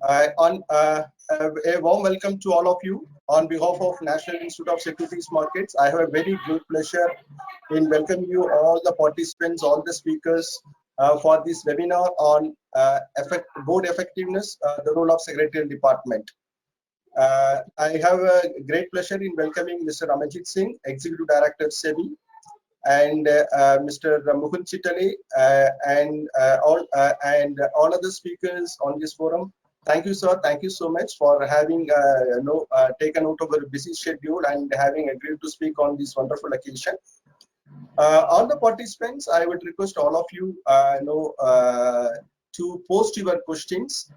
A warm welcome to all of you. On behalf of National Institute of Securities Markets, I have a very great pleasure in welcoming you all the participants, all the speakers for this webinar on board effectiveness, the role of secretarial department. I have a great pleasure in welcoming Mr. Amarjit Singh, Executive Director, SEBI, and Mr. Mukund Chitale, and all other speakers on this forum. Thank you, sir. Thank you so much for having taken out of a busy schedule and having agreed to speak on this wonderful occasion. All the participants, I would request all of you, to post your questions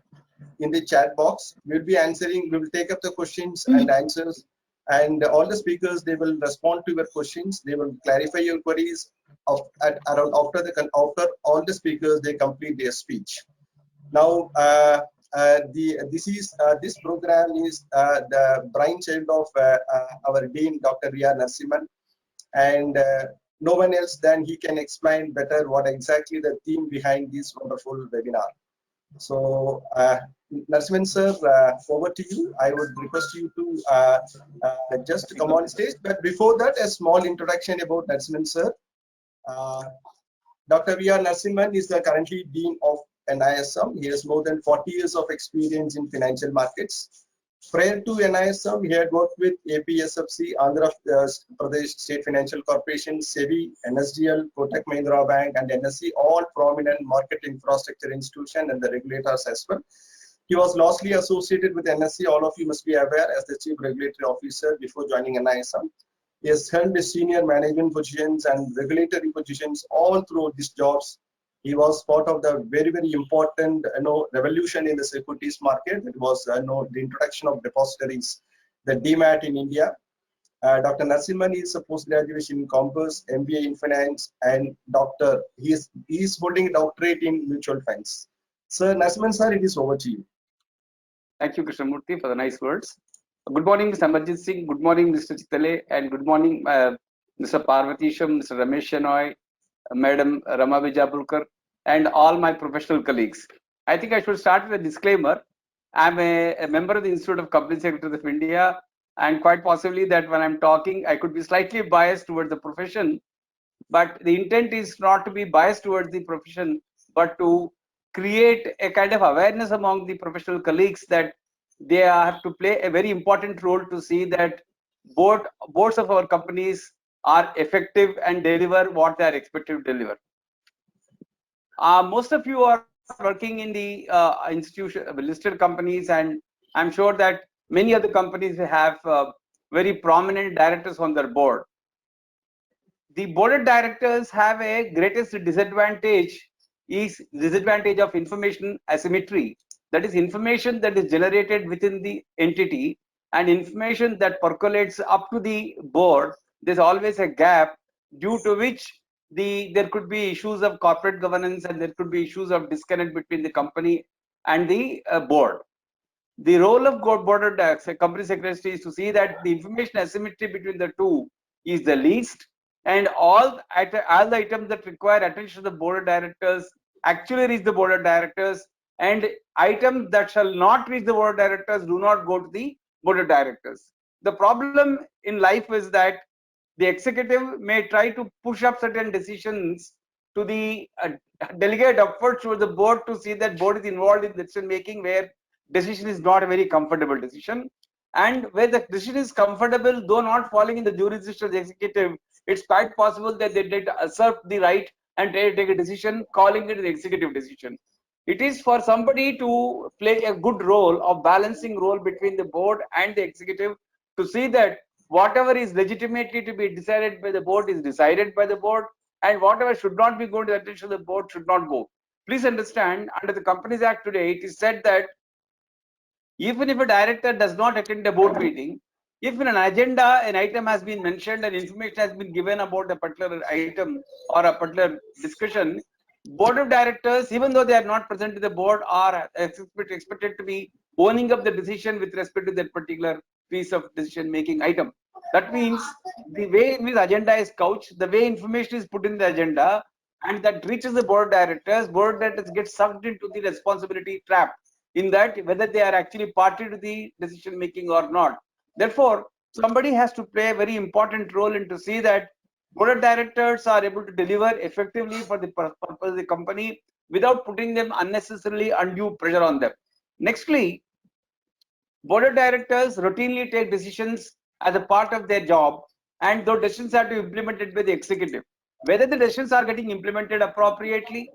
in the chat box. We'll be answering. We will take up the questions and answers, and all the speakers, they will respond to your questions. They will clarify your queries after all the speakers they complete their speech. Now, this program is the brainchild of our dean, Dr. V.R. Narasimhan, and no one else than he can explain better what exactly the theme behind this wonderful webinar. So, Narasimhan sir, over to you. I would request you to just come on stage. But before that, a small introduction about Narasimhan sir. Dr. V.R. Narasimhan is the currently Dean of NISM. He has more than 40 years of experience in financial markets. Prior to NISM, he had worked with APSFC, Andhra Pradesh State Financial Corporation, SEBI, NSDL, Kotak Mahindra Bank, and NSE, all prominent market infrastructure institutions and the regulators as well. He was lastly associated with NSE. All of you must be aware as the Chief Regulatory Officer before joining NISM. He has held the senior management positions and regulatory positions all through these jobs. He was part of the very, very important revolution in the securities market. It was the introduction of depositories, the DMAT in India. Dr. Narasimhan is a post-graduation in Commerce, MBA in Finance, and doctor. He is holding a doctorate in mutual funds. Sir Narasimhan sir, it is over to you. Thank you, Krishnamurthy, for the nice words. Good morning, Mr. Amarjit Singh. Good morning, Mr. Chitale, and good morning, Mr. Parvatisham, Mr. Ramesh Shenoy, Madam Rama Vijapulkar, and all my professional colleagues. I think I should start with a disclaimer. I'm a member of the Institute of Company Secretaries of India, and quite possibly that when I'm talking, I could be slightly biased towards the profession, but the intent is not to be biased towards the profession, but to create a kind of awareness among the professional colleagues that they have to play a very important role to see that boards of our companies are effective and deliver what they are expected to deliver. Most of you are working in the institution, listed companies, and I'm sure that many other companies have very prominent directors on their board. The board of directors have a greatest disadvantage of information asymmetry. That is information that is generated within the entity and information that percolates up to the board. There's always a gap due to which there could be issues of corporate governance and there could be issues of disconnect between the company and the board. The role of board of company secretary is to see that the information asymmetry between the two is the least, and all the items that require attention of the board of directors actually reach the board of directors, and items that shall not reach the board of directors do not go to the board of directors. The problem in life is that the executive may try to push up certain decisions to the delegate upwards to the board to see that board is involved in decision making where decision is not a very comfortable decision, and where the decision is comfortable though not falling in the jurisdiction of the executive, it's quite possible that they did assert the right and take a decision calling it an executive decision. It is for somebody to play a good role of balancing role between the board and the executive to see that whatever is legitimately to be decided by the board is decided by the board, and whatever should not be going to the attention of the board should not go. Please understand, under the Companies Act today, it is said that even if a director does not attend a board meeting, if in an agenda an item has been mentioned and information has been given about a particular item or a particular discussion, board of directors, even though they are not present to the board, are expected to be owning up the decision with respect to that particular piece of decision making item. That means the way in which agenda is couched, the way information is put in the agenda, and that reaches the board of directors get sucked into the responsibility trap. in that whether they are actually party to the decision making or not. Therefore, somebody has to play a very important role in to see that board of directors are able to deliver effectively for the purpose of the company without putting them unnecessarily undue pressure on them. Nextly, board of directors routinely take decisions as a part of their job, and those decisions are to be implemented by the executive. Whether the decisions are getting implemented appropriately,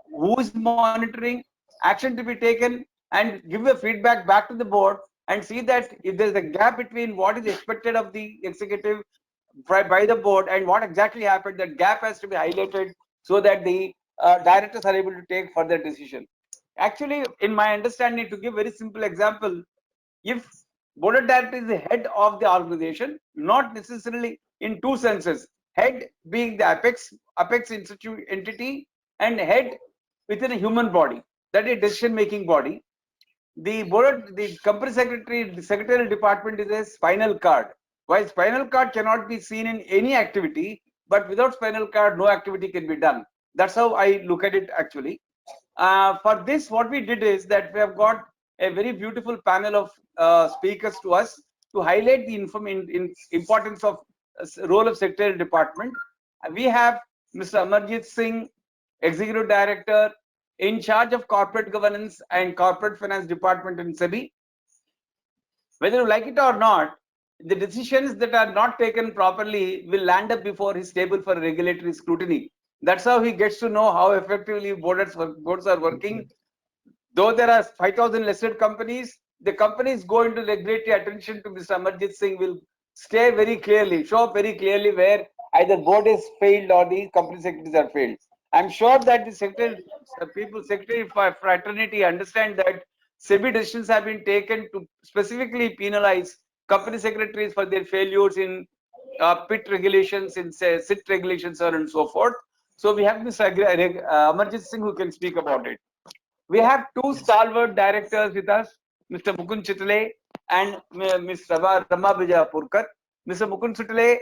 who is monitoring, action to be taken, and give a feedback back to the board and see that if there is a gap between what is expected of the executive by the board and what exactly happened, that gap has to be highlighted so that the directors are able to take further decision. Actually, in my understanding, to give very simple example, if board of directors is the head of the organization, not necessarily in two senses, head being the apex institute entity and head within a human body, that is decision making body. The company secretary, the secretarial department is a spinal cord. While spinal cord cannot be seen in any activity, but without spinal cord, no activity can be done. That's how I look at it actually. For this, what we did is that we have got a very beautiful panel of speakers to us to highlight the importance of role of secretarial department. We have Mr. Amarjit Singh, Executive Director, in charge of corporate governance and corporate finance department in SEBI. Whether you like it or not, the decisions that are not taken properly will land up before his table for regulatory scrutiny. That's how he gets to know how effectively boards are working. Though there are 5,000 listed companies, the companies go into regulatory attention to Mr. Amarjit Singh will stay very clearly, show up very clearly where either board is failed or the company secretaries are failed. I'm sure that the secretary fraternity understand that SEBI decisions have been taken to specifically penalize company secretaries for their failures in PIT regulations, in SIT regulations, and so forth. So we have Mr. Amarjit Singh who can speak about it. We have two stalwart directors with us, Mr. Mukund Chitale and Ms. Rama Bijapurkar. Mr. Mukund Chitale,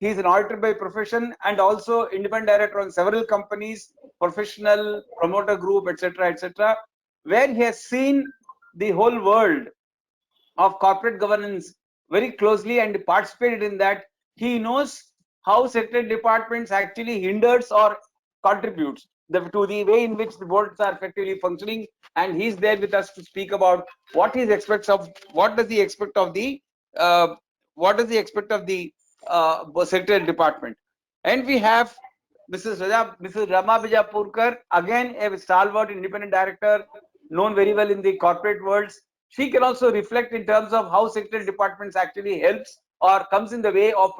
he is an auditor by profession and also independent director on several companies, professional, promoter group, etc., where he has seen the whole world of corporate governance very closely and participated in that. He knows how secretarial departments actually hinders or contributes to the way in which the boards are effectively functioning, and he's there with us to speak about what he expects of what does he expect of the secretarial department. And we have Mrs. Rama Bijapurkar, again a stalwart independent director, known very well in the corporate worlds. She can also reflect in terms of how secretarial departments actually helps or comes in the way of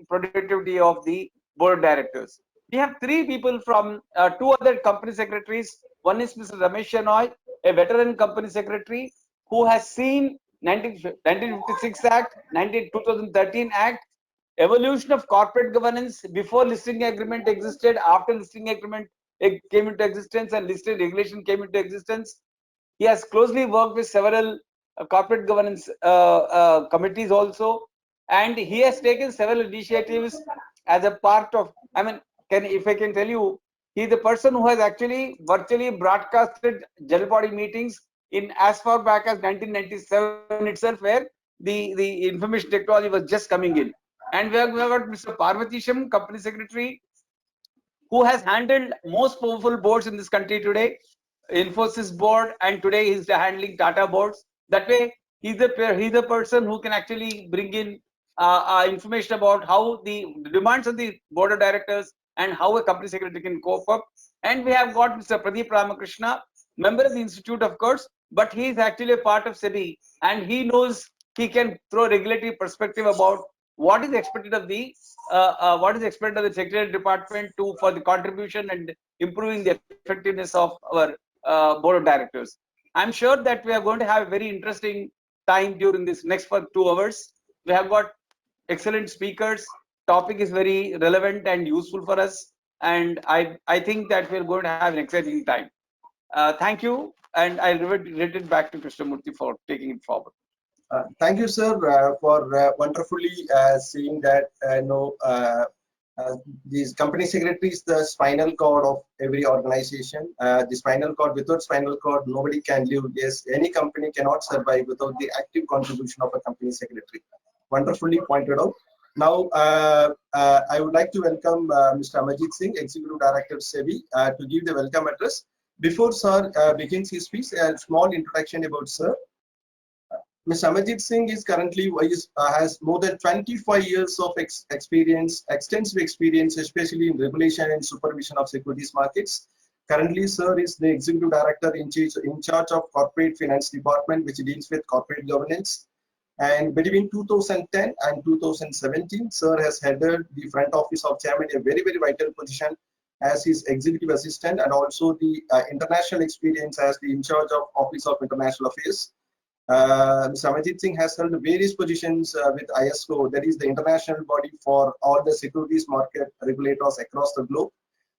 productivity of the board of directors. We have three people from two other company secretaries. One is Mr. Ramesh Shenoy, a veteran company secretary who has seen 1956 Act, 2013 Act, evolution of corporate governance before listing agreement existed, after listing agreement came into existence, and listed regulation came into existence. He has closely worked with several corporate governance committees also, and he has taken several initiatives as a part of, I mean, if I can tell you, he is the person who has actually virtually broadcasted general body meetings in as far back as 1997 itself, where the information technology was just coming in. And we have got Mr. Parvatisham, company secretary, who has handled most powerful boards in this country today, Infosys board, and today he's handling Tata boards. That way, he's the person who can actually bring in information about how the demands of the board of directors and how a company secretary can cope up. And we have got Mr. Pradeep Ramakrishna, member of the institute, of course, but he is actually a part of SEBI, and he knows he can throw regulatory perspective about what is expected of the secretarial department for the contribution and improving the effectiveness of our board of directors. I'm sure that we are going to have a very interesting time during this next 2 hours. We have got excellent speakers. Topic is very relevant and useful for us, and I think that we're going to have an exciting time. Thank you, and I'll revert it back to Krishnamurthy for taking it forward. Thank you, sir, for wonderfully seeing that These company secretary is the spinal cord of every organization. The spinal cord, without spinal cord, nobody can live. Yes, any company cannot survive without the active contribution of a company secretary. Wonderfully pointed out. Now, I would like to welcome Mr. Amajit Singh, Executive Director, SEBI, to give the welcome address. Before Sir begins his speech, a small introduction about Sir. Mr. Amajit Singh is currently has more than 25 years of experience, extensive experience, especially in regulation and supervision of securities markets. Currently, Sir is the Executive Director in charge of Corporate Finance Department, which deals with corporate governance. And between 2010 and 2017, Sir has headed the front office of Chairman, a very, very vital position as his executive assistant, and also the international experience as the in charge of Office of International Affairs. Mr. Amajit Singh has held various positions with ISO, that is the international body for all the securities market regulators across the globe.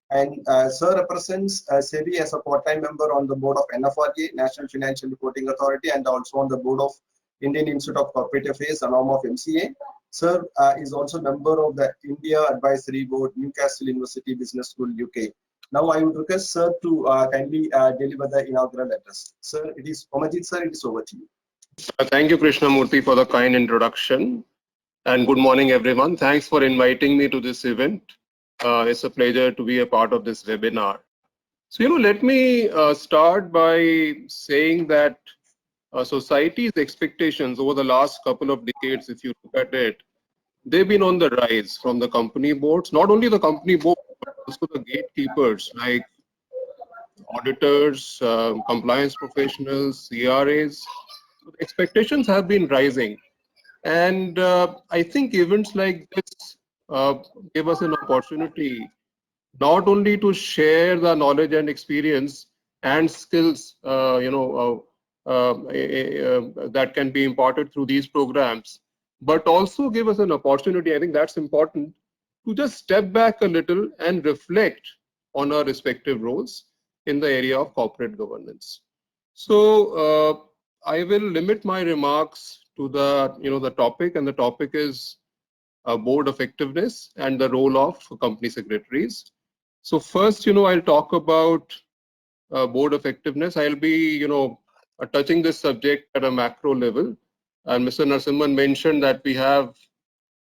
And Sir represents SEBI as a part-time member on the board of NFRA, National Financial Reporting Authority, and also on the board of Indian Institute of Corporate Affairs, an arm of MCA. Sir is also member of the India Advisory Board, Newcastle University Business School, UK. Now I would request Sir to kindly deliver the inaugural address. Sir, it is Amajit Sir, it is over to you. Thank you, Krishnamurthy, for the kind introduction. And good morning, everyone. Thanks for inviting me to this event. It's a pleasure to be a part of this webinar. So, let me start by saying that society's expectations over the last couple of decades, if you look at it, they've been on the rise from the company boards, not only the company board, but also the gatekeepers like auditors, compliance professionals, CRAs. So the expectations have been rising. And I think events like this give us an opportunity not only to share the knowledge and experience and skills, that can be imparted through these programs, but also give us an opportunity, I think that's important, to just step back a little and reflect on our respective roles in the area of corporate governance. So I will limit my remarks to the topic, and the topic is board effectiveness and the role of company secretaries. So first, I'll talk about board effectiveness. I'll be, touching this subject at a macro level. And Mr. Narasimhan mentioned that we have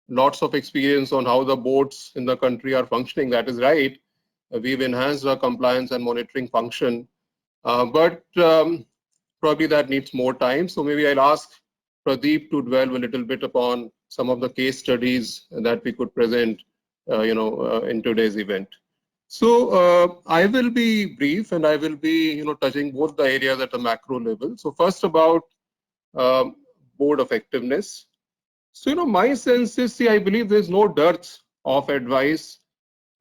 lots of experience on how the boards in the country are functioning. That is right. We've enhanced our compliance and monitoring function, but probably that needs more time. So maybe I'll ask Pradeep to dwell a little bit upon some of the case studies that we could present, in today's event. So I will be brief, and I will be, touching both the areas at a macro level. So first about board effectiveness. So, my sense is, I believe there's no dearth of advice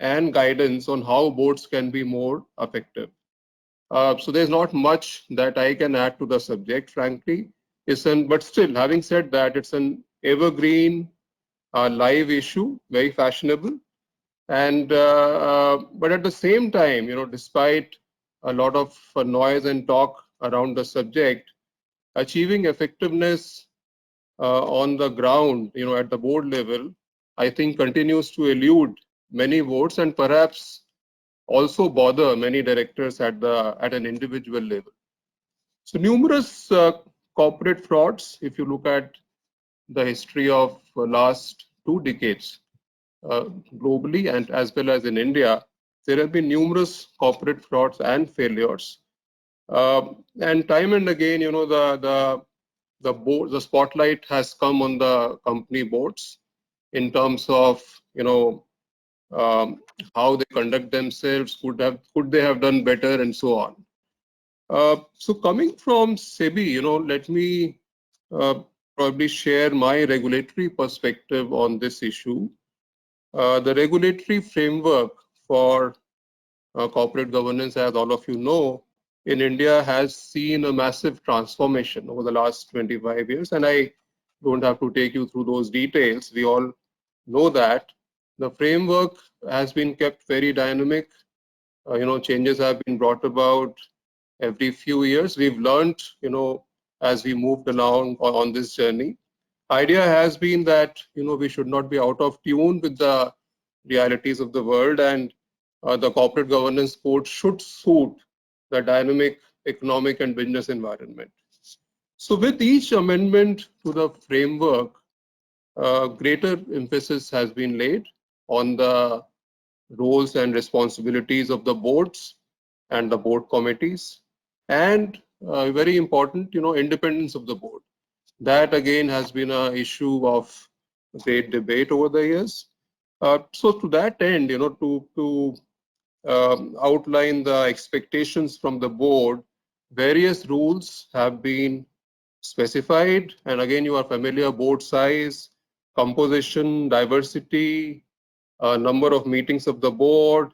and guidance on how boards can be more effective. So there's not much that I can add to the subject, frankly. But still, having said that, it's an evergreen, live issue, very fashionable. And but at the same time, despite a lot of noise and talk around the subject, achieving effectiveness on the ground, at the board level, I think continues to elude many boards and perhaps also bother many directors at an individual level. So numerous corporate frauds, if you look at the history of the last 2 decades, globally and as well as in India, there have been numerous corporate frauds and failures. And time and again, the spotlight has come on the company boards in terms of, how they conduct themselves, could they have done better, and so on. So coming from SEBI, let me probably share my regulatory perspective on this issue. The regulatory framework for corporate governance, as all of you know, in India has seen a massive transformation over the last 25 years. And I don't have to take you through those details. We all know that. The framework has been kept very dynamic. Changes have been brought about every few years. We've learned, as we moved along on this journey. Idea has been that, we should not be out of tune with the realities of the world, and the corporate governance code should suit the dynamic economic and business environment. So with each amendment to the framework, greater emphasis has been laid on the roles and responsibilities of the boards and the board committees, and very important, independence of the board. That again has been an issue of great debate over the years. So to that end, to outline the expectations from the board, various rules have been specified. And again, you are familiar: board size, composition, diversity, number of meetings of the board,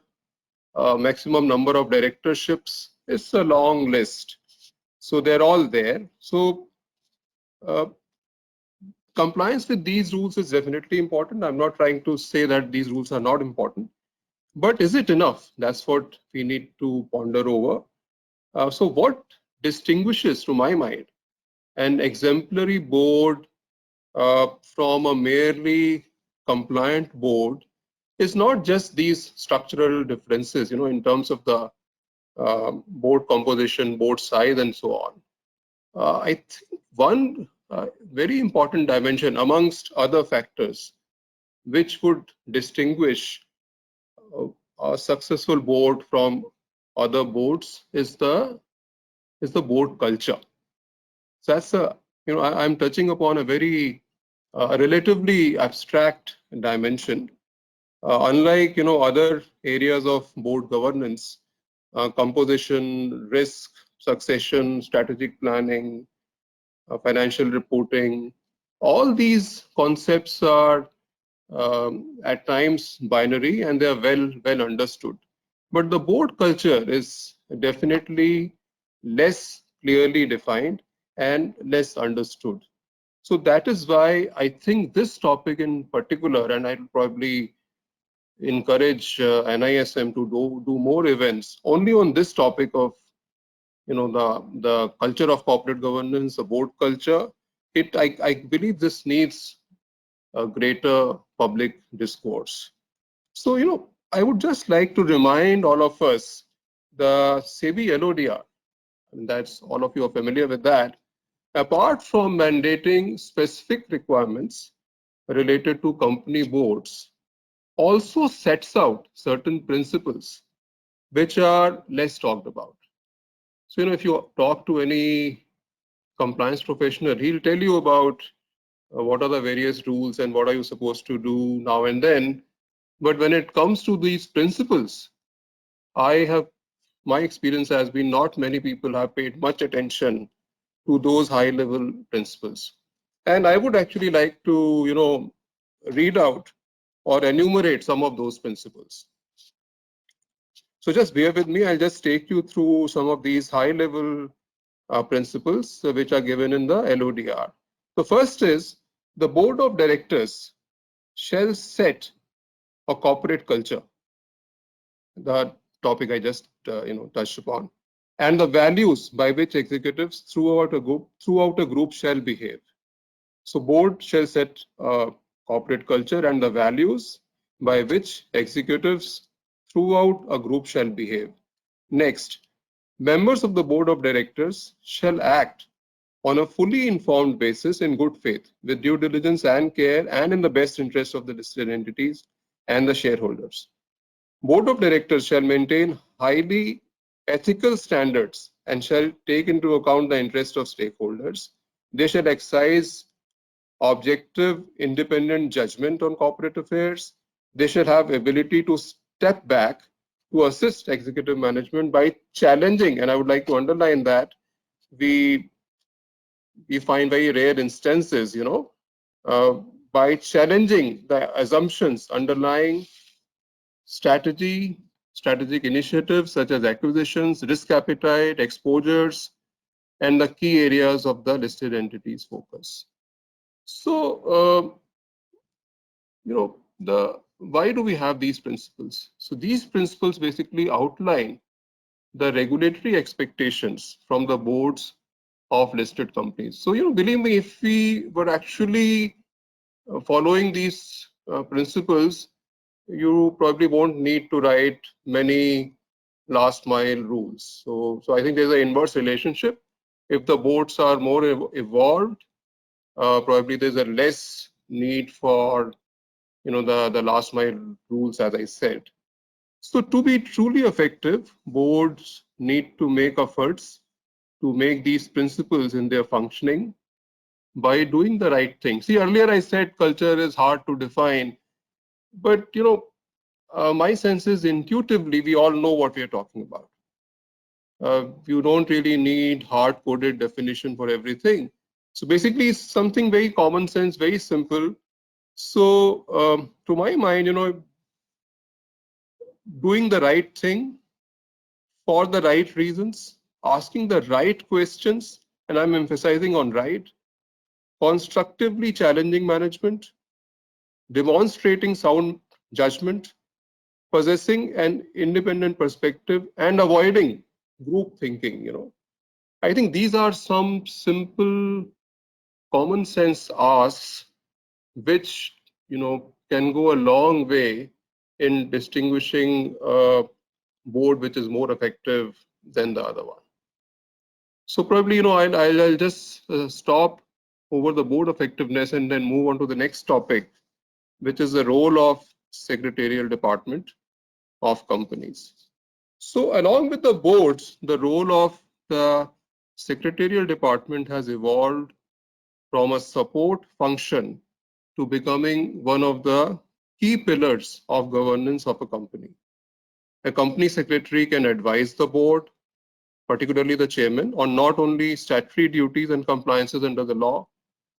maximum number of directorships. It's a long list. So they're all there. So compliance with these rules is definitely important. I'm not trying to say that these rules are not important, but is it enough? That's what we need to ponder over. So what distinguishes, to my mind, an exemplary board from a merely compliant board is not just these structural differences, in terms of the board composition, board size, and so on. I think one very important dimension amongst other factors which would distinguish a successful board from other boards is the board culture. So that's I'm touching upon a very relatively abstract dimension. Unlike other areas of board governance, composition, risk, succession, strategic planning, financial reporting, all these concepts are at times binary, and they are well understood. But the board culture is definitely less clearly defined and less understood. So that is why I think this topic in particular, and I'll probably encourage NISM to do more events only on this topic of the culture of corporate governance, the board culture. I believe this needs a greater public discourse. So I would just like to remind all of us the SEBI LODR, and that's all of you are familiar with that. Apart from mandating specific requirements related to company boards, also sets out certain principles which are less talked about. So, if you talk to any compliance professional, he'll tell you about what are the various rules and what are you supposed to do now and then. But when it comes to these principles, my experience has been not many people have paid much attention to those high level principles. And I would actually like to, read out or enumerate some of those principles. So just bear with me. I'll just take you through some of these high level principles which are given in the LODR. The first is the board of directors shall set a corporate culture, the topic I just touched upon, and the values by which executives throughout a group shall behave. So board shall set a corporate culture and the values by which executives throughout a group shall behave. Next, members of the board of directors shall act on a fully informed basis in good faith, with due diligence and care, and in the best interest of the listed entities and the shareholders. Board of directors shall maintain highly ethical standards and shall take into account the interest of stakeholders. They shall exercise objective, independent judgment on corporate affairs. They shall have ability to step back to assist executive management by challenging, and I would like to underline that, we find very rare instances, by challenging the assumptions underlying strategic initiatives such as acquisitions, risk appetite, exposures, and the key areas of the listed entities focus. So, why do we have these principles? So these principles basically outline the regulatory expectations from the boards of listed companies. So, believe me, if we were actually following these principles, you probably won't need to write many last mile rules. So I think there's an inverse relationship. If the boards are more evolved, probably there's a less need for the last mile rules, as I said. So to be truly effective, boards need to make efforts to make these principles in their functioning by doing the right thing. See, earlier I said culture is hard to define, but my sense is intuitively we all know what we are talking about. You don't really need hard-coded definition for everything. So basically, it's something very common sense, very simple. So to my mind, doing the right thing for the right reasons, asking the right questions, and I'm emphasizing on right, constructively challenging management, demonstrating sound judgment, possessing an independent perspective, and avoiding group thinking. I think these are some simple common sense asks which can go a long way in distinguishing a board which is more effective than the other one. So probably I'll just stop over the board effectiveness and then move on to the next topic, which is the role of secretarial department of companies. So along with the boards, the role of the secretarial department has evolved from a support function to becoming one of the key pillars of governance of a company. A company secretary can advise the board, particularly the chairman, on not only statutory duties and compliances under the law,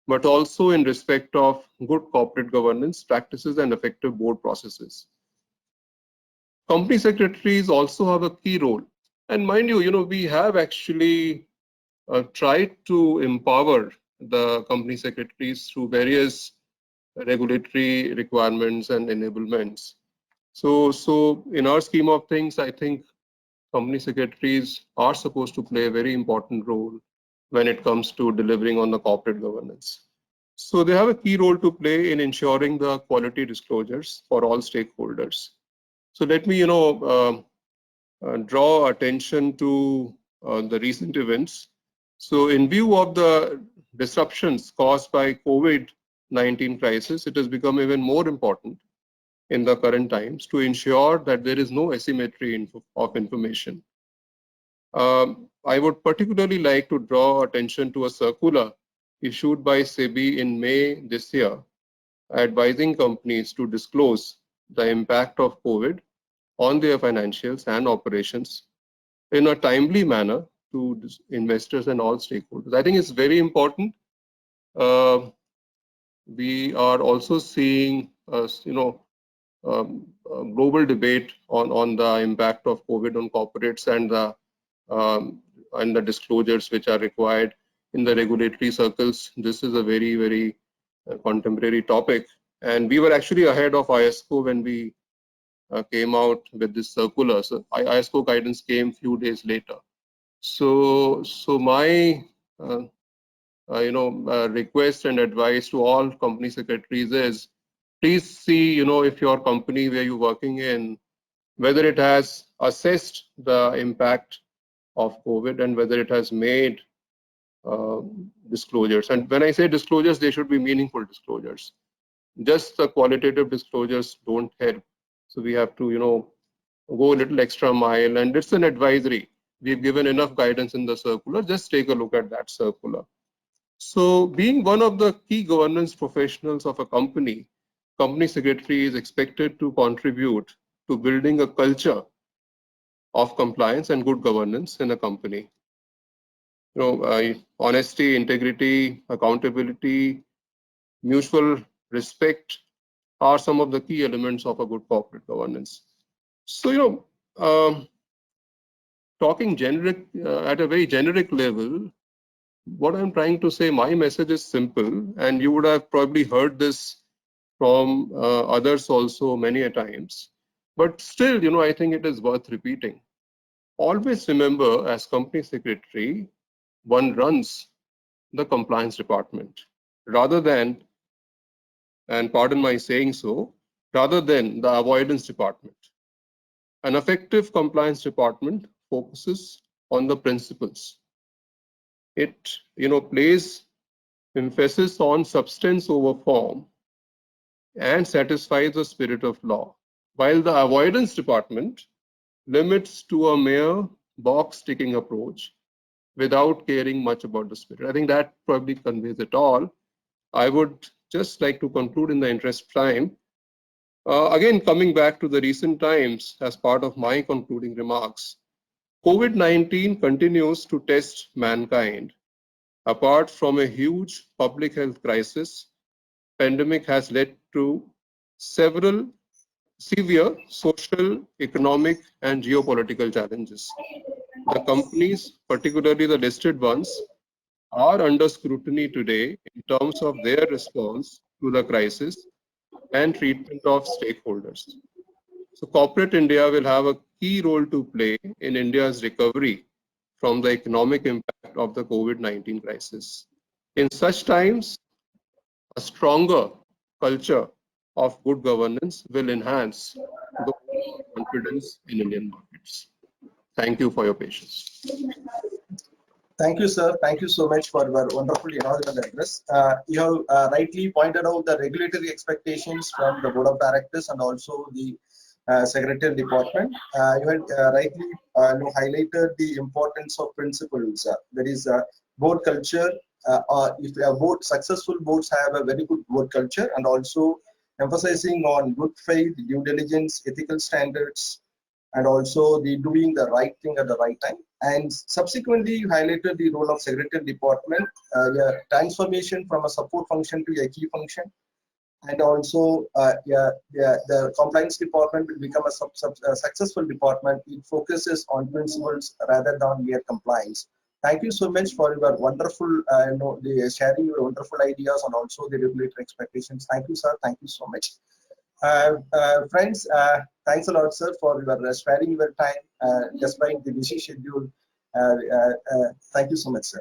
but also in respect of good corporate governance practices and effective board processes. Company secretaries also have a key role. And mind you, we have actually tried to empower the company secretaries through various regulatory requirements and enablements. So in our scheme of things, I think company secretaries are supposed to play a very important role when it comes to delivering on the corporate governance. So they have a key role to play in ensuring the quality disclosures for all stakeholders. So let me, draw attention to the recent events. So in view of the disruptions caused by COVID-19 crisis, it has become even more important in the current times to ensure that there is no asymmetry of information. I would particularly like to draw attention to a circular issued by SEBI in May this year, advising companies to disclose the impact of COVID on their financials and operations in a timely manner to investors and all stakeholders. I think it's very important. We are also seeing, a global debate on the impact of COVID on corporates and the disclosures which are required in the regulatory circles. This is a very, very contemporary topic. And we were actually ahead of ISCO when we came out with this circular. So ISCO guidance came few days later. So my request and advice to all company secretaries is, please see if your company where you're working in, whether it has assessed the impact of COVID and whether it has made disclosures. And when I say disclosures, they should be meaningful disclosures. Just the qualitative disclosures don't help. So we have to, go a little extra mile, and it's an advisory. We've given enough guidance in the circular. Just take a look at that circular. So being one of the key governance professionals of a company secretary is expected to contribute to building a culture of compliance and good governance in a company. Honesty, integrity, accountability, mutual respect are some of the key elements of a good corporate governance. So, talking generic at a very generic level, what I'm trying to say, my message is simple, and you would have probably heard this from others also many a times. But still, I think it is worth repeating. Always remember, as company secretary, one runs the compliance department rather than, and pardon my saying so, rather than the avoidance department. An effective compliance department focuses on the principles. It plays emphasis on substance over form and satisfies the spirit of law, while the avoidance department limits to a mere box-ticking approach without caring much about the spirit. I think that probably conveys it all. I would just like to conclude in the interest of time. Again, coming back to the recent times as part of my concluding remarks, COVID-19 continues to test mankind. Apart from a huge public health crisis, pandemic has led to several severe social, economic, and geopolitical challenges. The companies, particularly the listed ones, are under scrutiny today in terms of their response to the crisis and treatment of stakeholders. So corporate India will have a key role to play in India's recovery from the economic impact of the COVID-19 crisis. In such times, a stronger culture of good governance will enhance the confidence in Indian markets. Thank you for your patience. Thank you, sir. Thank you so much for your wonderful inaugural address. You have rightly pointed out the regulatory expectations from the board of directors and also the secretarial department. You had rightly highlighted the importance of principles. That is board culture. If board successful boards have a very good board culture, and also emphasizing on good faith, due diligence, ethical standards, and also the doing the right thing at the right time. And subsequently, you highlighted the role of secretarial department, the transformation from a support function to a key function. And also, the compliance department will become a successful department. It focuses on principles rather than mere compliance. Thank you so much for your wonderful, sharing your wonderful ideas and also the regulatory expectations. Thank you, sir. Thank you so much. Friends, thanks a lot, sir, for your sparing your time despite the busy schedule. Thank you so much, sir.